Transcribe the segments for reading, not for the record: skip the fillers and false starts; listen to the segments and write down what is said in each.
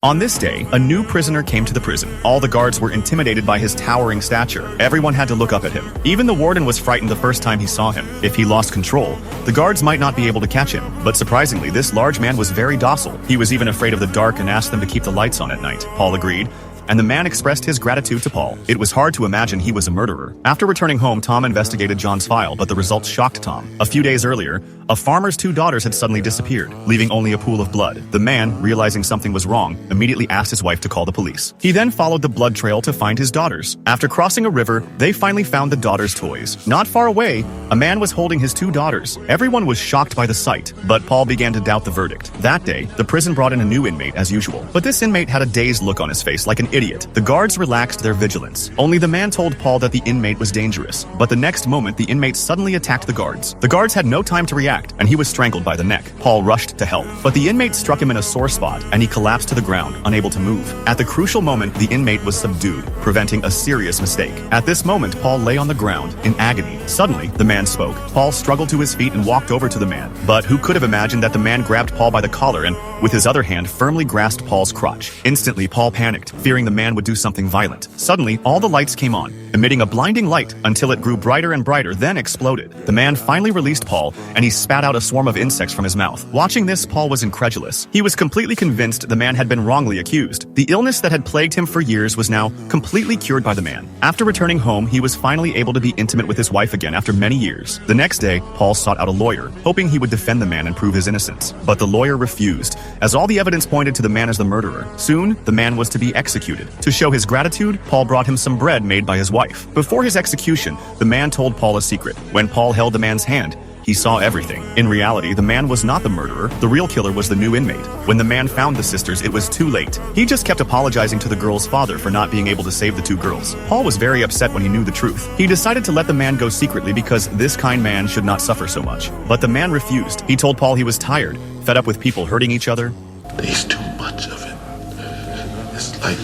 On this day, a new prisoner came to the prison. All the guards were intimidated by his towering stature. Everyone had to look up at him. Even the warden was frightened the first time he saw him. If he lost control, the guards might not be able to catch him. But surprisingly, this large man was very docile. He was even afraid of the dark and asked them to keep the lights on at night. Paul agreed, and the man expressed his gratitude to Paul. It was hard to imagine he was a murderer. After returning home, Tom investigated John's file, but the results shocked Tom. A few days earlier, a farmer's 2 daughters had suddenly disappeared, leaving only a pool of blood. The man, realizing something was wrong, immediately asked his wife to call the police. He then followed the blood trail to find his daughters. After crossing a river, they finally found the daughters' toys. Not far away, a man was holding his 2 daughters. Everyone was shocked by the sight, but Paul began to doubt the verdict. That day, the prison brought in a new inmate as usual, but this inmate had a dazed look on his face like an idiot. The guards relaxed their vigilance. Only the man told Paul that the inmate was dangerous, but the next moment the inmate suddenly attacked the guards. The guards had no time to react, and he was strangled by the neck. Paul rushed to help, but the inmate struck him in a sore spot, and he collapsed to the ground, unable to move. At the crucial moment, the inmate was subdued, preventing a serious mistake. At this moment, Paul lay on the ground, in agony. Suddenly, the man spoke. Paul struggled to his feet and walked over to the man, but who could have imagined that the man grabbed Paul by the collar and, with his other hand, firmly grasped Paul's crotch. Instantly, Paul panicked, fearing the man would do something violent. Suddenly, all the lights came on, emitting a blinding light until it grew brighter and brighter, then exploded. The man finally released Paul, and he spat out a swarm of insects from his mouth. Watching this, Paul was incredulous. He was completely convinced the man had been wrongly accused. The illness that had plagued him for years was now completely cured by the man. After returning home, he was finally able to be intimate with his wife again after many years. The next day, Paul sought out a lawyer, hoping he would defend the man and prove his innocence. But the lawyer refused, as all the evidence pointed to the man as the murderer. Soon, the man was to be executed. To show his gratitude, Paul brought him some bread made by his wife. Before his execution, the man told Paul a secret. When Paul held the man's hand, he saw everything. In reality, the man was not the murderer. The real killer was the new inmate. When the man found the sisters, it was too late. He just kept apologizing to the girl's father for not being able to save the 2 girls. Paul was very upset when he knew the truth. He decided to let the man go secretly because this kind man should not suffer so much. But the man refused. He told Paul he was tired, fed up with people hurting each other. There's too much of it. It's like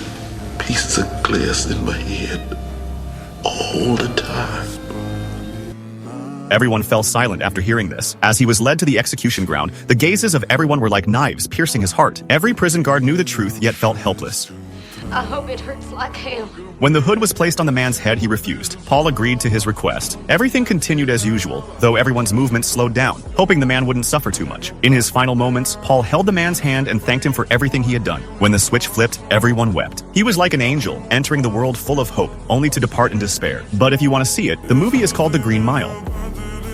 pieces of glass in my head all the time. Everyone fell silent after hearing this. As he was led to the execution ground, the gazes of everyone were like knives piercing his heart. Every prison guard knew the truth, yet felt helpless. I hope it hurts like hell. When the hood was placed on the man's head, he refused. Paul agreed to his request. Everything continued as usual, though everyone's movements slowed down, hoping the man wouldn't suffer too much. In his final moments, Paul held the man's hand and thanked him for everything he had done. When the switch flipped, everyone wept. He was like an angel, entering the world full of hope, only to depart in despair. But if you want to see it, the movie is called The Green Mile.